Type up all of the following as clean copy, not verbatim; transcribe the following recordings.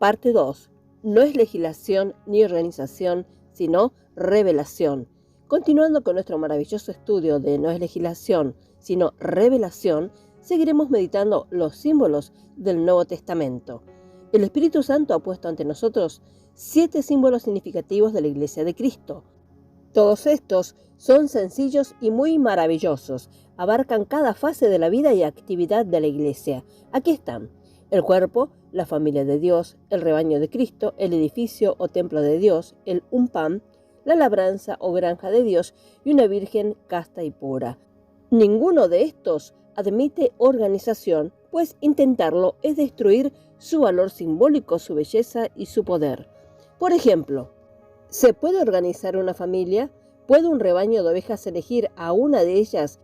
Parte 2. No es legislación ni organización, sino revelación. Continuando con nuestro maravilloso estudio de no es legislación, sino revelación, seguiremos meditando los símbolos del Nuevo Testamento. El Espíritu Santo ha puesto ante nosotros 7 símbolos significativos de la Iglesia de Cristo. Todos estos son sencillos y muy maravillosos. Abarcan cada fase de la vida y actividad de la Iglesia. Aquí están: el cuerpo, la familia de Dios, el rebaño de Cristo, el edificio o templo de Dios, el pan, la labranza o granja de Dios y una virgen casta y pura. Ninguno de estos admite organización, pues intentarlo es destruir su valor simbólico, su belleza y su poder. Por ejemplo, ¿se puede organizar una familia? ¿Puede un rebaño de ovejas elegir a una de ellas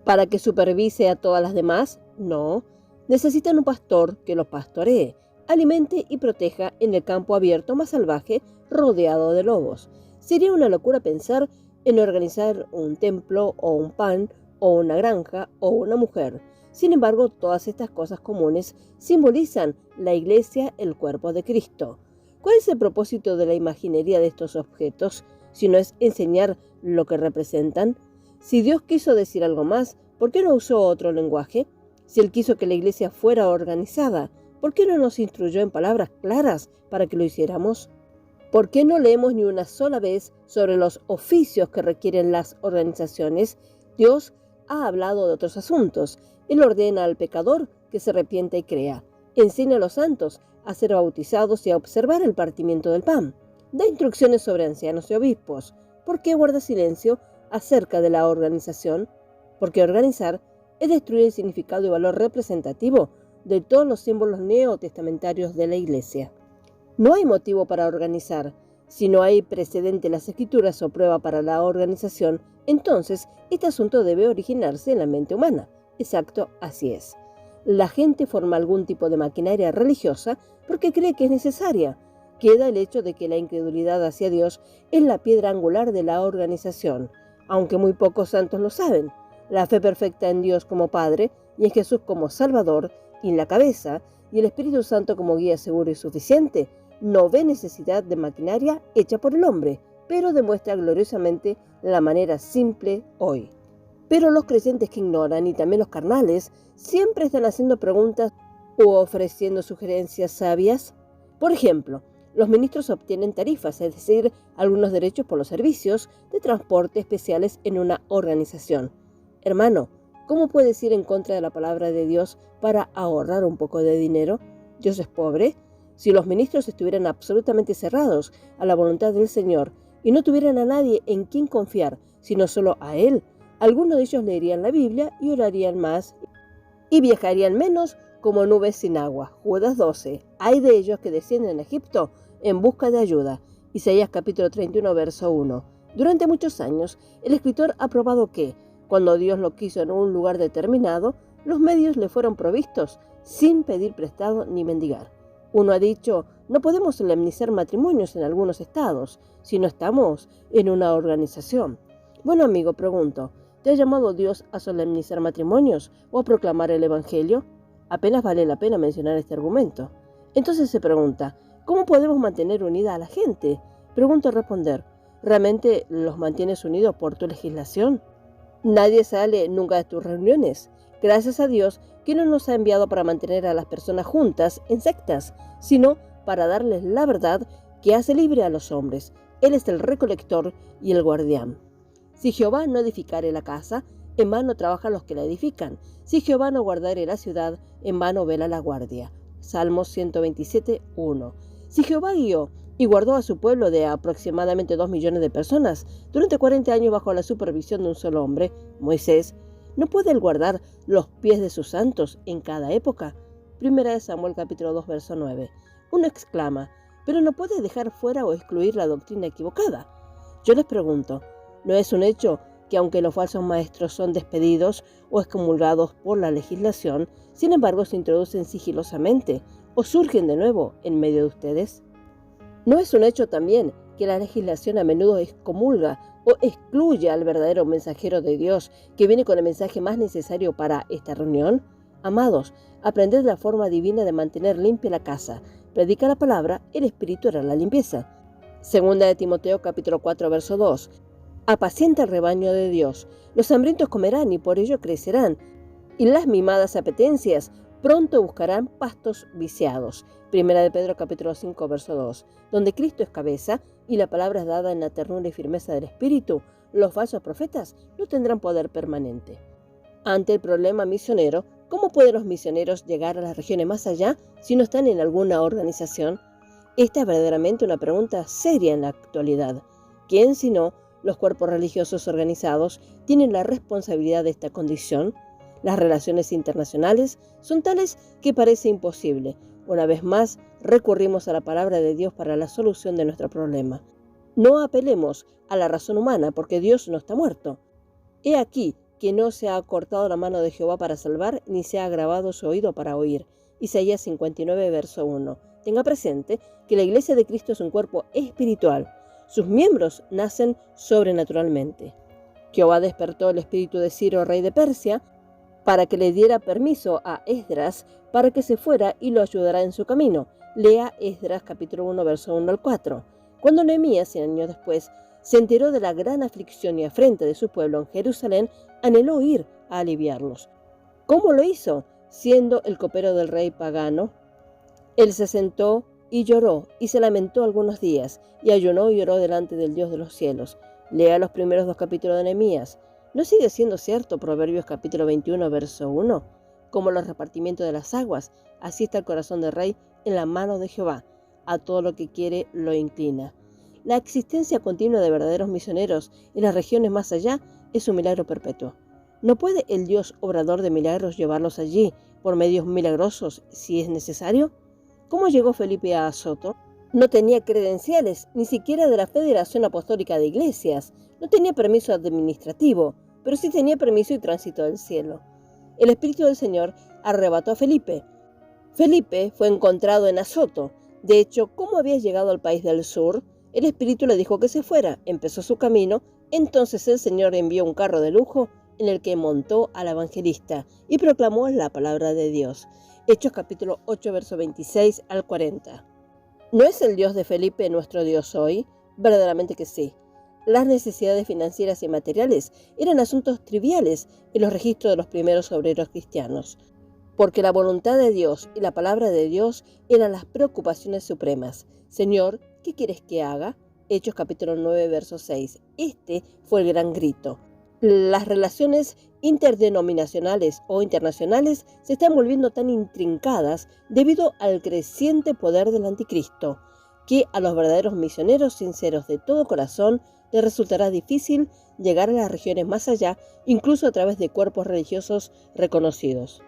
para que supervise a todas las demás? No. Necesitan un pastor que los pastoree, alimente y proteja en el campo abierto más salvaje rodeado de lobos. Sería una locura pensar en organizar un templo o un pan o una granja o una mujer. Sin embargo, todas estas cosas comunes simbolizan la Iglesia, el cuerpo de Cristo. ¿Cuál es el propósito de la imaginería de estos objetos, si no es enseñar lo que representan? Si Dios quiso decir algo más, ¿por qué no usó otro lenguaje? Si Él quiso que la Iglesia fuera organizada, ¿por qué no nos instruyó en palabras claras para que lo hiciéramos? ¿Por qué no leemos ni una sola vez sobre los oficios que requieren las organizaciones? Dios ha hablado de otros asuntos. Él ordena al pecador que se arrepienta y crea. Enseña a los santos a ser bautizados y a observar el partimiento del pan. Da instrucciones sobre ancianos y obispos. ¿Por qué guarda silencio acerca de la organización? Porque organizar es destruir el significado y valor representativo de todos los símbolos neotestamentarios de la Iglesia. No hay motivo para organizar. Si no hay precedente en las Escrituras o prueba para la organización, entonces este asunto debe originarse en la mente humana. Exacto, así es. La gente forma algún tipo de maquinaria religiosa porque cree que es necesaria. Queda el hecho de que la incredulidad hacia Dios es la piedra angular de la organización, aunque muy pocos santos lo saben. La fe perfecta en Dios como Padre y en Jesús como Salvador y en la cabeza y el Espíritu Santo como guía seguro y suficiente no ve necesidad de maquinaria hecha por el hombre, pero demuestra gloriosamente la manera simple hoy. Pero los creyentes que ignoran, y también los carnales, siempre están haciendo preguntas u ofreciendo sugerencias sabias. Por ejemplo, los ministros obtienen tarifas, es decir, algunos derechos por los servicios de transporte especiales en una organización. Hermano, ¿cómo puedes ir en contra de la palabra de Dios para ahorrar un poco de dinero? ¿Dios es pobre? Si los ministros estuvieran absolutamente cerrados a la voluntad del Señor y no tuvieran a nadie en quien confiar, sino solo a Él, algunos de ellos leerían la Biblia y orarían más y viajarían menos como nubes sin agua. Judas 12. Hay de ellos que descienden a Egipto en busca de ayuda. Isaías capítulo 31, verso 1. Durante muchos años, el escritor ha probado que, cuando Dios lo quiso en un lugar determinado, los medios le fueron provistos sin pedir prestado ni mendigar. Uno ha dicho, no podemos solemnizar matrimonios en algunos estados si no estamos en una organización. Bueno, amigo, pregunto, ¿te ha llamado Dios a solemnizar matrimonios o a proclamar el Evangelio? Apenas vale la pena mencionar este argumento. Entonces se pregunta, ¿cómo podemos mantener unida a la gente? Pregunto responder, ¿realmente los mantienes unidos por tu legislación? Nadie sale nunca de tus reuniones. Gracias a Dios que no nos ha enviado para mantener a las personas juntas en sectas, sino para darles la verdad que hace libre a los hombres. Él es el recolector y el guardián. Si Jehová no edificare la casa, en vano trabajan los que la edifican. Si Jehová no guardare la ciudad, en vano vela la guardia. Salmos 127, 1. Si Jehová guió y guardó a su pueblo de aproximadamente 2 millones de personas durante 40 años bajo la supervisión de un solo hombre, Moisés, ¿no puede él guardar los pies de sus santos en cada época? 1 Samuel capítulo 2, verso 9. Uno exclama, pero no puede dejar fuera o excluir la doctrina equivocada. Yo les pregunto, ¿no es un hecho que aunque los falsos maestros son despedidos o excomulgados por la legislación, sin embargo se introducen sigilosamente o surgen de nuevo en medio de ustedes? ¿No es un hecho también que la legislación a menudo excomulga o excluye al verdadero mensajero de Dios que viene con el mensaje más necesario para esta reunión? Amados, aprended la forma divina de mantener limpia la casa, predica la palabra, el espíritu hará la limpieza. Segunda de Timoteo capítulo 4 verso 2. Apacienta el rebaño de Dios. Los hambrientos comerán y por ello crecerán, y las mimadas apetencias pronto buscarán pastos viciados. Primera de Pedro capítulo 5 verso 2. Donde Cristo es cabeza y la palabra es dada en la ternura y firmeza del espíritu, los falsos profetas no tendrán poder permanente. Ante el problema misionero, ¿cómo pueden los misioneros llegar a las regiones más allá si no están en alguna organización? Esta es verdaderamente una pregunta seria en la actualidad. ¿Quién, sino los cuerpos religiosos organizados, tienen la responsabilidad de esta condición? Las relaciones internacionales son tales que parece imposible. Una vez más, recurrimos a la palabra de Dios para la solución de nuestro problema. No apelemos a la razón humana, porque Dios no está muerto. He aquí que no se ha cortado la mano de Jehová para salvar, ni se ha agravado su oído para oír. Isaías 59, verso 1. Tenga presente que la Iglesia de Cristo es un cuerpo espiritual. Sus miembros nacen sobrenaturalmente. Jehová despertó el espíritu de Ciro, rey de Persia, para que le diera permiso a Esdras para que se fuera y lo ayudara en su camino. Lea Esdras capítulo 1, verso 1 al 4. Cuando Nehemías, 100 años después, se enteró de la gran aflicción y afrenta de su pueblo en Jerusalén, anheló ir a aliviarlos. ¿Cómo lo hizo? Siendo el copero del rey pagano, él se sentó y lloró y se lamentó algunos días, y ayunó y oró delante del Dios de los cielos. Lea los primeros 2 capítulos de Nehemías. ¿No sigue siendo cierto Proverbios capítulo 21, verso 1? Como los repartimientos de las aguas, así está el corazón del rey en la mano de Jehová. A todo lo que quiere lo inclina. La existencia continua de verdaderos misioneros en las regiones más allá es un milagro perpetuo. ¿No puede el Dios obrador de milagros llevarlos allí por medios milagrosos si es necesario? ¿Cómo llegó Felipe a Azoto? No tenía credenciales, ni siquiera de la Federación Apostólica de Iglesias. No tenía permiso administrativo, pero sí tenía permiso y tránsito del cielo. El Espíritu del Señor arrebató a Felipe. Felipe fue encontrado en Azoto. De hecho, ¿cómo había llegado al país del sur? El Espíritu le dijo que se fuera, empezó su camino. Entonces el Señor envió un carro de lujo en el que montó al evangelista y proclamó la palabra de Dios. Hechos capítulo 8, verso 26 al 40. ¿No es el Dios de Felipe nuestro Dios hoy? Verdaderamente que sí. Las necesidades financieras y materiales eran asuntos triviales en los registros de los primeros obreros cristianos, porque la voluntad de Dios y la palabra de Dios eran las preocupaciones supremas. Señor, ¿qué quieres que haga? Hechos capítulo 9, verso 6. Este fue el gran grito. Las relaciones interdenominacionales o internacionales se están volviendo tan intrincadas debido al creciente poder del anticristo, que a los verdaderos misioneros sinceros de todo corazón les resultará difícil llegar a las regiones más allá, incluso a través de cuerpos religiosos reconocidos.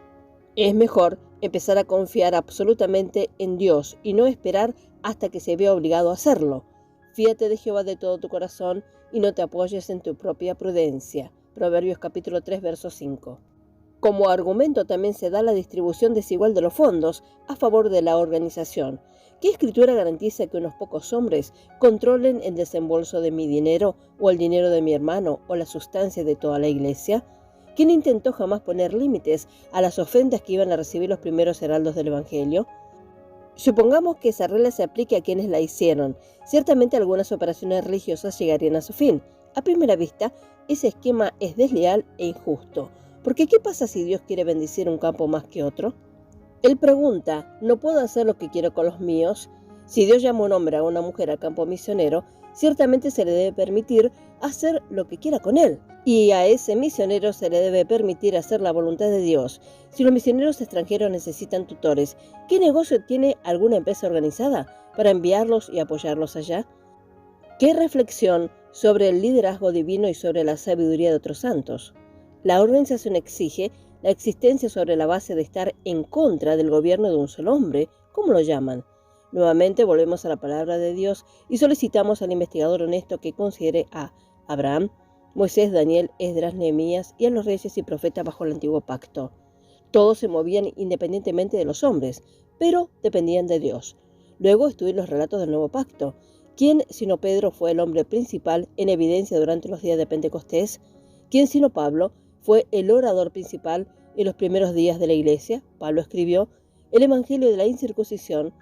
Es mejor empezar a confiar absolutamente en Dios y no esperar hasta que se vea obligado a hacerlo. Fíate de Jehová de todo tu corazón y no te apoyes en tu propia prudencia. Proverbios capítulo 3, verso 5. Como argumento también se da la distribución desigual de los fondos a favor de la organización. ¿Qué escritura garantiza que unos pocos hombres controlen el desembolso de mi dinero o el dinero de mi hermano o la sustancia de toda la iglesia? ¿Quién intentó jamás poner límites a las ofrendas que iban a recibir los primeros heraldos del Evangelio? Supongamos que esa regla se aplique a quienes la hicieron. Ciertamente algunas operaciones religiosas llegarían a su fin. A primera vista, ese esquema es desleal e injusto. Porque ¿qué pasa si Dios quiere bendecir un campo más que otro? Él pregunta, ¿no puedo hacer lo que quiero con los míos? Si Dios llama a un hombre o a una mujer al campo misionero, ciertamente se le debe permitir hacer lo que quiera con él. Y a ese misionero se le debe permitir hacer la voluntad de Dios. Si los misioneros extranjeros necesitan tutores, ¿qué negocio tiene alguna empresa organizada para enviarlos y apoyarlos allá? ¿Qué reflexión sobre el liderazgo divino y sobre la sabiduría de otros santos? La organización exige la existencia sobre la base de estar en contra del gobierno de un solo hombre, ¿cómo lo llaman? Nuevamente volvemos a la palabra de Dios y solicitamos al investigador honesto que considere a Abraham, Moisés, Daniel, Esdras, Nehemías y a los reyes y profetas bajo el antiguo pacto. Todos se movían independientemente de los hombres, pero dependían de Dios. Luego estudié los relatos del nuevo pacto. ¿Quién sino Pedro fue el hombre principal en evidencia durante los días de Pentecostés? ¿Quién sino Pablo fue el orador principal en los primeros días de la iglesia? Pablo escribió el Evangelio de la incircuncisión,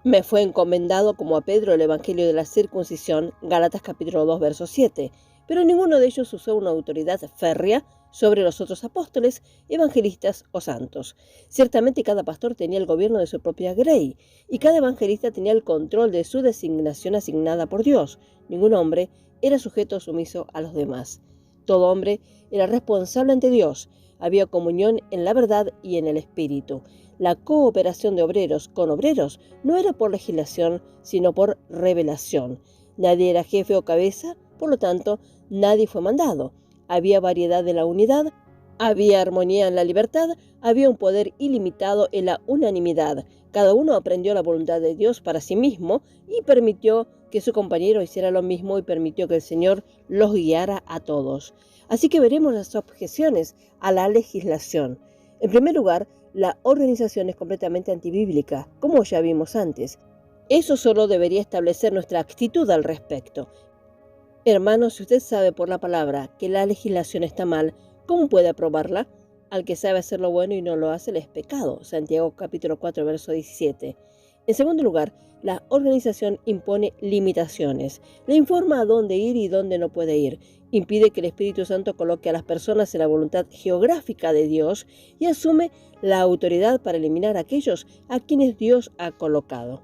Me fue encomendado como a Pedro el evangelio de la circuncisión, Gálatas capítulo 2, verso 7, pero ninguno de ellos usó una autoridad férrea sobre los otros apóstoles, evangelistas o santos. Ciertamente cada pastor tenía el gobierno de su propia grey, y cada evangelista tenía el control de su designación asignada por Dios. Ningún hombre era sujeto o sumiso a los demás. Todo hombre era responsable ante Dios. Había comunión en la verdad y en el Espíritu. La cooperación de obreros con obreros no era por legislación, sino por revelación. Nadie era jefe o cabeza, por lo tanto, nadie fue mandado. Había variedad en la unidad, había armonía en la libertad, había un poder ilimitado en la unanimidad. Cada uno aprendió la voluntad de Dios para sí mismo y permitió que su compañero hiciera lo mismo y permitió que el Señor los guiara a todos. Así que veremos las objeciones a la legislación. En primer lugar, la organización es completamente antibíblica, como ya vimos antes. Eso solo debería establecer nuestra actitud al respecto. Hermanos, si usted sabe por la palabra que la legislación está mal, ¿cómo puede aprobarla? Al que sabe hacer lo bueno y no lo hace, le es pecado. Santiago capítulo 4, verso 17. En segundo lugar, la organización impone limitaciones. Le informa a dónde ir y dónde no puede ir. Impide que el Espíritu Santo coloque a las personas en la voluntad geográfica de Dios y asume la autoridad para eliminar a aquellos a quienes Dios ha colocado.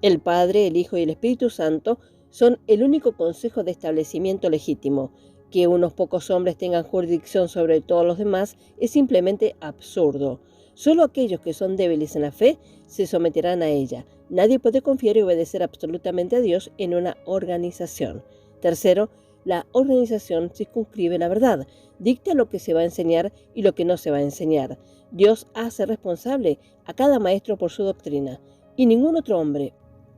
El Padre, el Hijo y el Espíritu Santo son el único consejo de establecimiento legítimo. Que unos pocos hombres tengan jurisdicción sobre todos los demás es simplemente absurdo. Solo aquellos que son débiles en la fe se someterán a ella. Nadie puede confiar y obedecer absolutamente a Dios en una organización. Tercero, la organización circunscribe la verdad, dicta lo que se va a enseñar y lo que no se va a enseñar. Dios hace responsable a cada maestro por su doctrina, y ningún otro hombre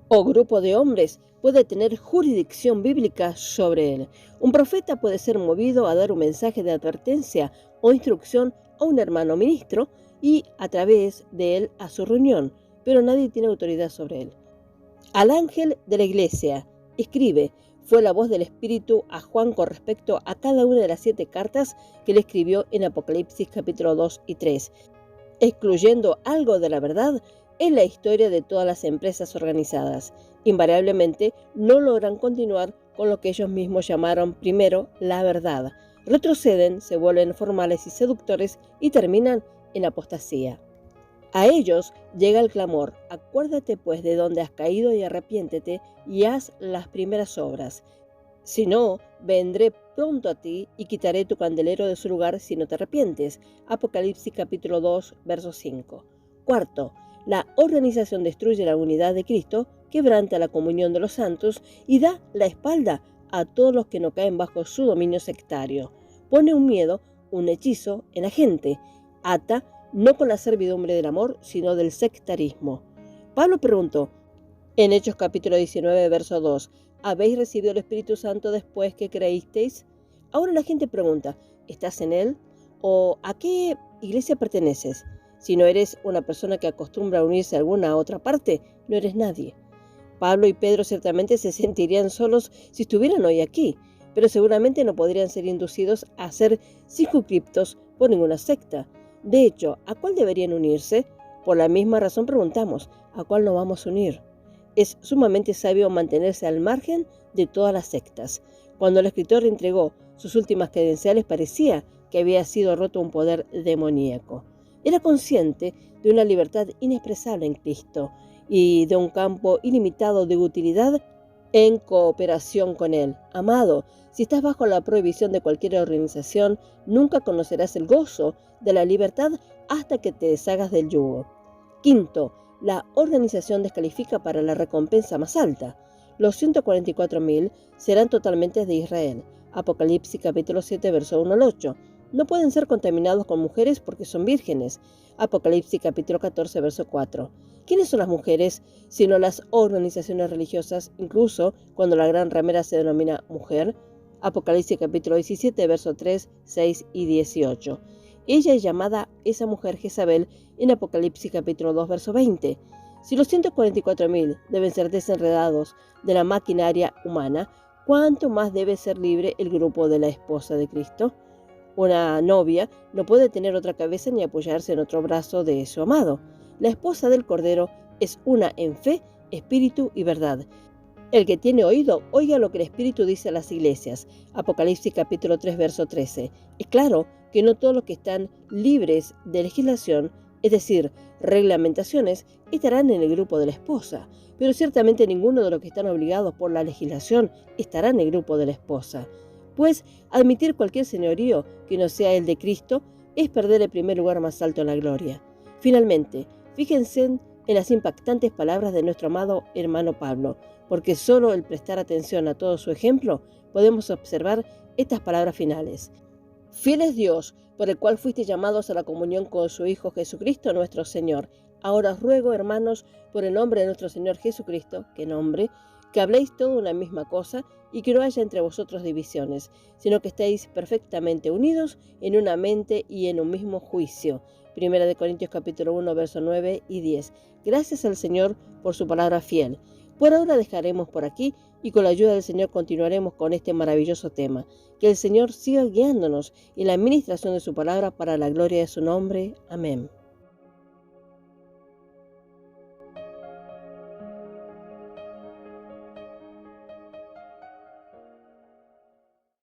o grupo de hombres puede tener jurisdicción bíblica sobre él. Un profeta puede ser movido a dar un mensaje de advertencia o instrucción a un hermano ministro y a través de él a su reunión, pero nadie tiene autoridad sobre él. Al ángel de la iglesia escribe, fue la voz del Espíritu a Juan con respecto a cada una de las 7 cartas que le escribió en Apocalipsis capítulo 2 y 3, excluyendo algo de la verdad. Es la historia de todas las empresas organizadas. Invariablemente no logran continuar con lo que ellos mismos llamaron primero la verdad. Retroceden, se vuelven formales y seductores y terminan en apostasía. A ellos llega el clamor, acuérdate pues de dónde has caído y arrepiéntete y haz las primeras obras. Si no, vendré pronto a ti y quitaré tu candelero de su lugar si no te arrepientes. Apocalipsis capítulo 2, verso 5. Cuarto, la organización destruye la unidad de Cristo, quebranta la comunión de los santos y da la espalda a todos los que no caen bajo su dominio sectario. Pone un miedo, un hechizo en la gente. Ata no con la servidumbre del amor, sino del sectarismo. Pablo preguntó, en Hechos capítulo 19, verso 2, ¿habéis recibido el Espíritu Santo después que creísteis? Ahora la gente pregunta, ¿estás en él? ¿O a qué iglesia perteneces? Si no eres una persona que acostumbra a unirse a alguna otra parte, no eres nadie. Pablo y Pedro ciertamente se sentirían solos si estuvieran hoy aquí, pero seguramente no podrían ser inducidos a ser circunscriptos por ninguna secta. De hecho, ¿a cuál deberían unirse? Por la misma razón preguntamos, ¿a cuál nos vamos a unir? Es sumamente sabio mantenerse al margen de todas las sectas. Cuando el escritor entregó sus últimas credenciales parecía que había sido roto un poder demoníaco. Era consciente de una libertad inexpresable en Cristo y de un campo ilimitado de utilidad en cooperación con Él. Amado, si estás bajo la prohibición de cualquier organización, nunca conocerás el gozo de la libertad hasta que te deshagas del yugo. Quinto, la organización descalifica para la recompensa más alta. Los 144.000 serán totalmente de Israel. Apocalipsis capítulo 7, verso 1 al 8. No pueden ser contaminados con mujeres porque son vírgenes. Apocalipsis capítulo 14, verso 4. ¿Quiénes son las mujeres sino las organizaciones religiosas, incluso cuando la gran ramera se denomina mujer? Apocalipsis capítulo 17, verso 3, 6 y 18. Ella es llamada esa mujer Jezabel en Apocalipsis capítulo 2, verso 20. Si los 144.000 deben ser desenredados de la maquinaria humana, ¿cuánto más debe ser libre el grupo de la esposa de Cristo? Una novia no puede tener otra cabeza ni apoyarse en otro brazo de su amado. La esposa del Cordero es una en fe espíritu y verdad. El que tiene oído, oiga lo que el Espíritu dice a las iglesias. Apocalipsis capítulo 3, verso 13. Es claro que no todos los que están libres de legislación, es decir, reglamentaciones, estarán en el grupo de la esposa, pero ciertamente ninguno de los que están obligados por la legislación estará en el grupo de la esposa. Pues admitir cualquier señorío que no sea el de Cristo es perder el primer lugar más alto en la gloria. Finalmente, fíjense en las impactantes palabras de nuestro amado hermano Pablo, porque solo al prestar atención a todo su ejemplo podemos observar estas palabras finales. Fiel es Dios, por el cual fuiste llamados a la comunión con su Hijo Jesucristo nuestro Señor. Ahora os ruego, hermanos, por el nombre de nuestro Señor Jesucristo, que habléis toda una misma cosa y que no haya entre vosotros divisiones, sino que estéis perfectamente unidos en una mente y en un mismo juicio. 1 Corintios capítulo 1, versos 9 y 10. Gracias al Señor por su palabra fiel. Por ahora dejaremos por aquí y con la ayuda del Señor continuaremos con este maravilloso tema. Que el Señor siga guiándonos en la administración de su palabra para la gloria de su nombre. Amén.